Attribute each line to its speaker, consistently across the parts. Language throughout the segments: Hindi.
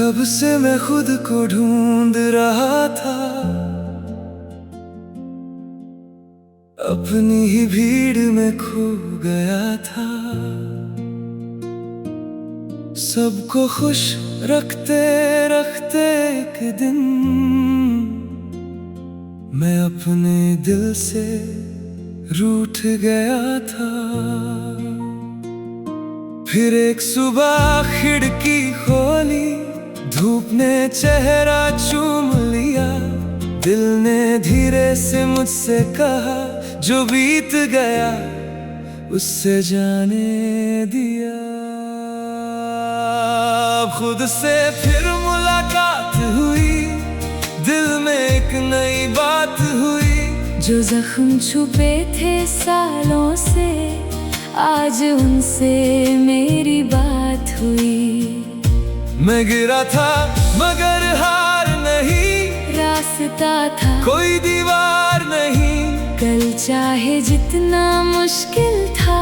Speaker 1: कब से मैं खुद को ढूंढ रहा था, अपनी ही भीड़ में खो गया था। सबको खुश रखते रखते एक दिन मैं अपने दिल से रूठ गया था। फिर एक सुबह खिड़की खोली, धूप ने चेहरा चूम लिया। दिल ने धीरे से मुझसे कहा, जो बीत गया उससे जाने दिया। खुद से फिर मुलाकात हुई, दिल में एक नई बात हुई।
Speaker 2: जो जख्म छुपे थे सालों से, आज उनसे मेरी बात हुई।
Speaker 1: मैं गिरा था मगर हार नहीं,
Speaker 2: रास्ता था
Speaker 1: कोई दीवार नहीं।
Speaker 2: कल चाहे जितना मुश्किल था,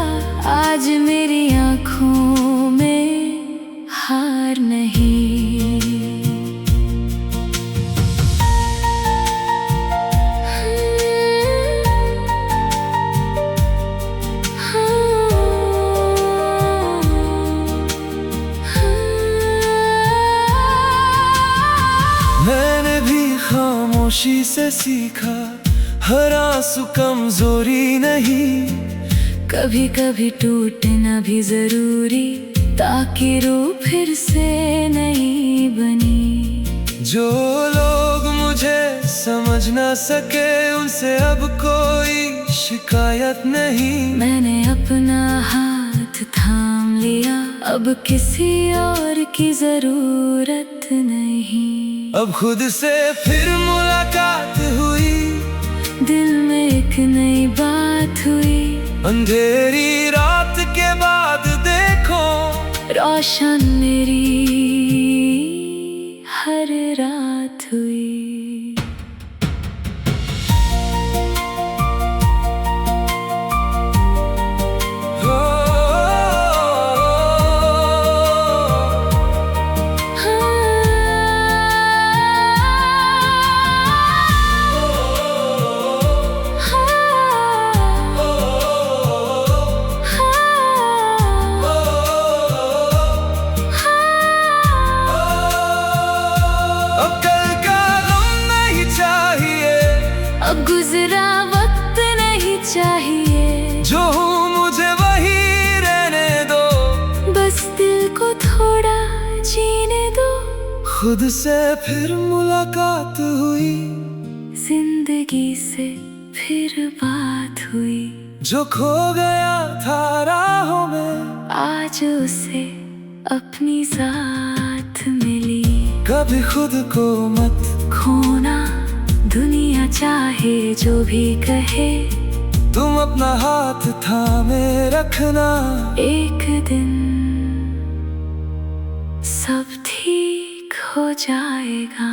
Speaker 2: आज मेरी आँखों में हार नहीं।
Speaker 1: मैंने भी खामोशी से सीखा, हर आंसू कमजोरी नहीं।
Speaker 2: कभी कभी टूटना भी जरूरी, ताकि रूह फिर से नहीं बनी।
Speaker 1: जो लोग मुझे समझ ना सके, उनसे अब कोई शिकायत नहीं।
Speaker 2: मैंने अपना हाथ थाम लिया, अब किसी और की जरूरत नहीं।
Speaker 1: अब खुद से फिर मुलाकात हुई,
Speaker 2: दिल में एक नई बात हुई।
Speaker 1: अंधेरी रात के बाद देखो,
Speaker 2: रोशन मेरी हर रात हुई। अब गुजरा वक्त नहीं चाहिए,
Speaker 1: जो हूँ मुझे वही रहने दो।
Speaker 2: बस दिल को थोड़ा जीने दो।
Speaker 1: खुद से फिर मुलाकात हुई,
Speaker 2: जिंदगी से फिर बात हुई।
Speaker 1: जो खो गया था राहों में,
Speaker 2: आज उसे अपनी जात मिली।
Speaker 1: कभी खुद को मत
Speaker 2: खोना, दुनिया चाहे जो भी कहे।
Speaker 1: तुम अपना हाथ थामे रखना,
Speaker 2: एक दिन सब ठीक हो जाएगा।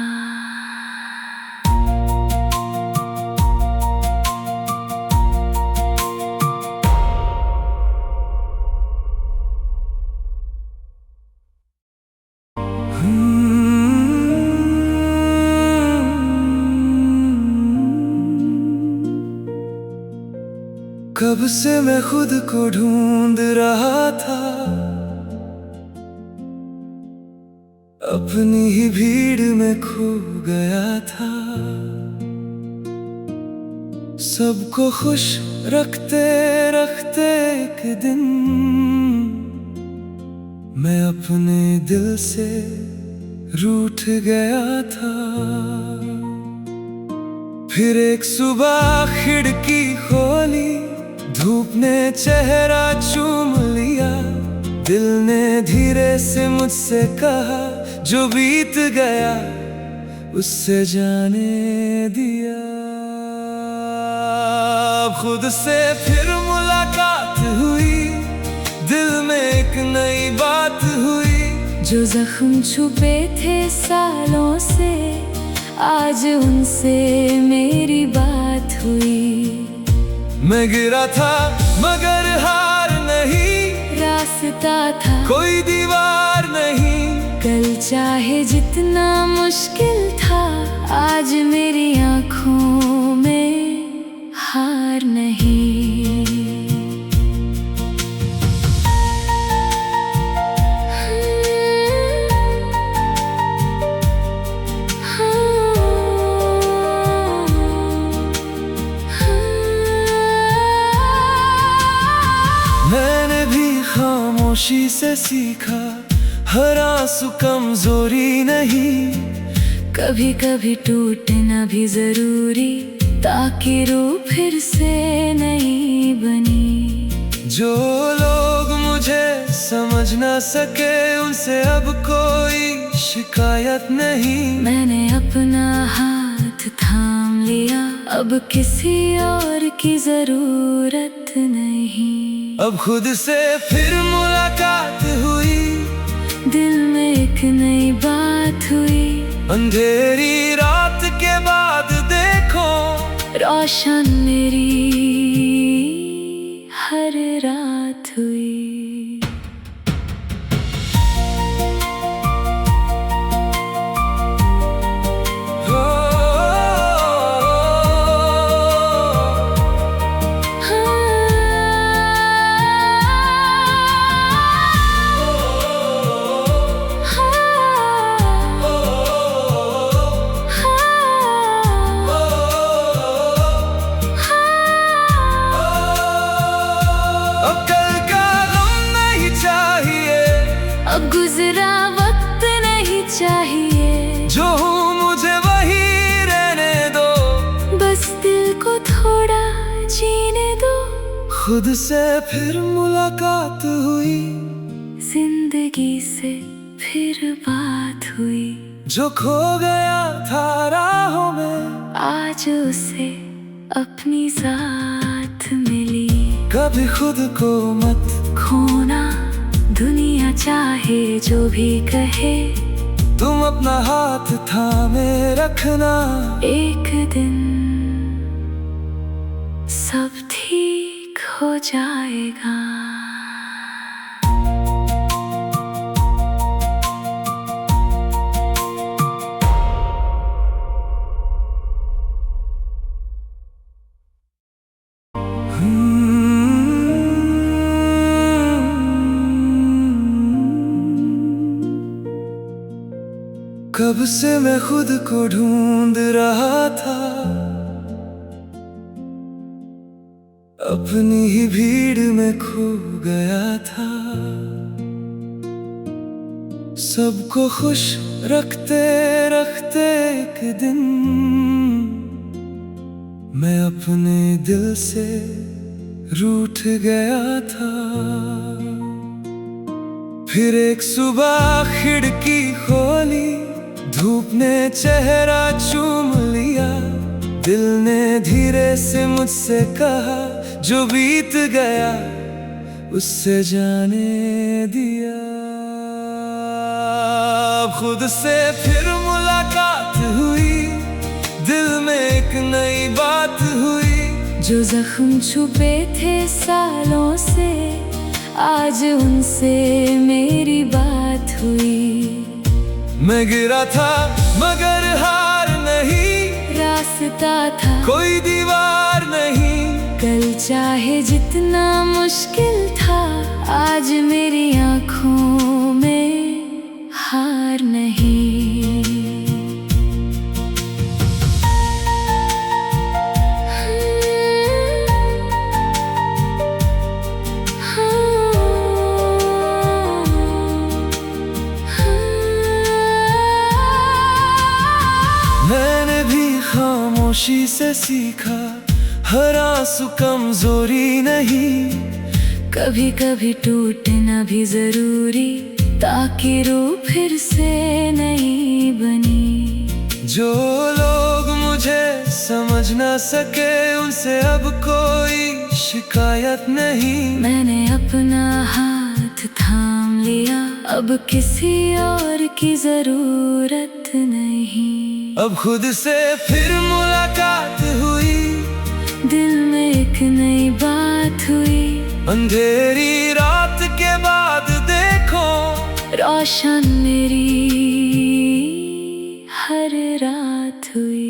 Speaker 1: कब से मैं खुद को ढूंढ रहा था, अपनी ही भीड़ में खो गया था। सबको खुश रखते रखते एक दिन मैं अपने दिल से रूठ गया था। फिर एक सुबह खिड़की खोली, धूप ने चेहरा चूम लिया। दिल ने धीरे से मुझसे कहा, जो बीत गया उससे जाने दिया। खुद से फिर मुलाकात हुई, दिल में एक नई बात हुई।
Speaker 2: जो जख्म छुपे थे सालों से, आज उनसे मेरी बात हुई।
Speaker 1: मैं गिरा था मगर हार नहीं,
Speaker 2: रास्ता था
Speaker 1: कोई दीवार नहीं।
Speaker 2: कल चाहे जितना मुश्किल था, आज मेरी आँखों में हार नहीं।
Speaker 1: मैंने भी खामोशी से सीखा, हर आंसू कमजोरी नहीं।
Speaker 2: कभी कभी टूटना भी जरूरी, ताकि रूह फिर से नहीं बनी।
Speaker 1: जो लोग मुझे समझ ना सके, उनसे अब कोई शिकायत नहीं।
Speaker 2: मैंने अपना हाथ थाम लिया, अब किसी और की जरूरत नहीं।
Speaker 1: अब खुद से फिर मुलाकात हुई,
Speaker 2: दिल में एक नई बात हुई।
Speaker 1: अंधेरी रात के बाद देखो,
Speaker 2: रोशन मेरी हर रात हुई। अब गुजरा वक्त नहीं चाहिए,
Speaker 1: जो हूँ मुझे वही रहने दो।
Speaker 2: बस दिल को थोड़ा जीने दो।
Speaker 1: खुद से फिर मुलाकात हुई,
Speaker 2: जिंदगी से फिर बात हुई।
Speaker 1: जो खो गया था राहों में,
Speaker 2: आज उसे अपनी जात मिली।
Speaker 1: कभी खुद को मत
Speaker 2: खोना, दुनिया चाहे जो भी कहे।
Speaker 1: तुम अपना हाथ थामे रखना,
Speaker 2: एक दिन सब ठीक हो जाएगा।
Speaker 1: कब से मैं खुद को ढूंढ रहा था, अपनी ही भीड़ में खो गया था। सबको खुश रखते रखते एक दिन मैं अपने दिल से रूठ गया था। फिर एक सुबह खिड़की खोली, धूप ने चेहरा चूम लिया। दिल ने धीरे से मुझसे कहा, जो बीत गया उससे जाने दिया। खुद से फिर मुलाकात हुई, दिल में एक नई बात हुई।
Speaker 2: जो जख्म छुपे थे सालों से, आज उनसे मेरी बात हुई।
Speaker 1: मैं गिरा था मगर हार नहीं,
Speaker 2: रास्ता था
Speaker 1: कोई दीवार नहीं।
Speaker 2: कल चाहे जितना मुश्किल था, आज मेरी आँखों में हार नहीं।
Speaker 1: मैंने भी खामोशी से सीखा, हर आंसू कमजोरी नहीं।
Speaker 2: कभी कभी टूटना भी जरूरी, ताकि रूह फिर से नहीं बनी।
Speaker 1: जो लोग मुझे समझ ना सके, उनसे अब कोई शिकायत नहीं।
Speaker 2: मैंने अपना हाथ थाम लिया, अब किसी और की जरूरत नहीं।
Speaker 1: अब खुद से फिर मुलाकात हुई,
Speaker 2: दिल में एक नई बात हुई।
Speaker 1: अंधेरी रात के बाद देखो,
Speaker 2: रोशन मेरी हर रात हुई।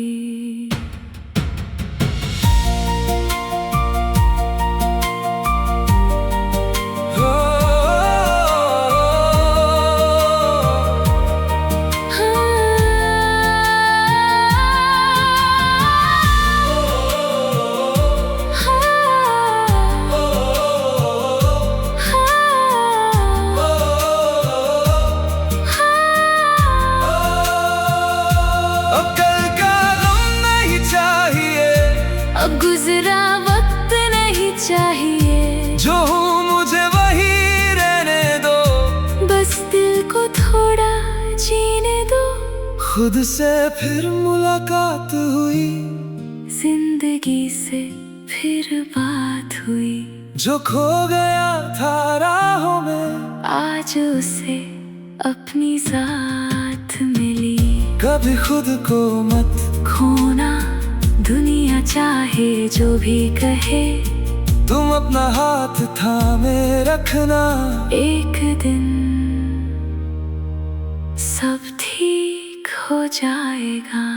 Speaker 2: अब गुजरा वक्त नहीं चाहिए,
Speaker 1: जो हूँ मुझे वही रहने दो,
Speaker 2: बस दिल को थोड़ा जीने दो।
Speaker 1: खुद से फिर मुलाकात हुई,
Speaker 2: जिंदगी से फिर बात हुई।
Speaker 1: जो खो गया था राहों में,
Speaker 2: आज उसे अपनी जात मिली।
Speaker 1: कभी खुद को मत
Speaker 2: खोना, दुनिया चाहे जो भी कहे,
Speaker 1: तुम अपना हाथ थामे रखना।
Speaker 2: एक दिन सब ठीक हो जाएगा।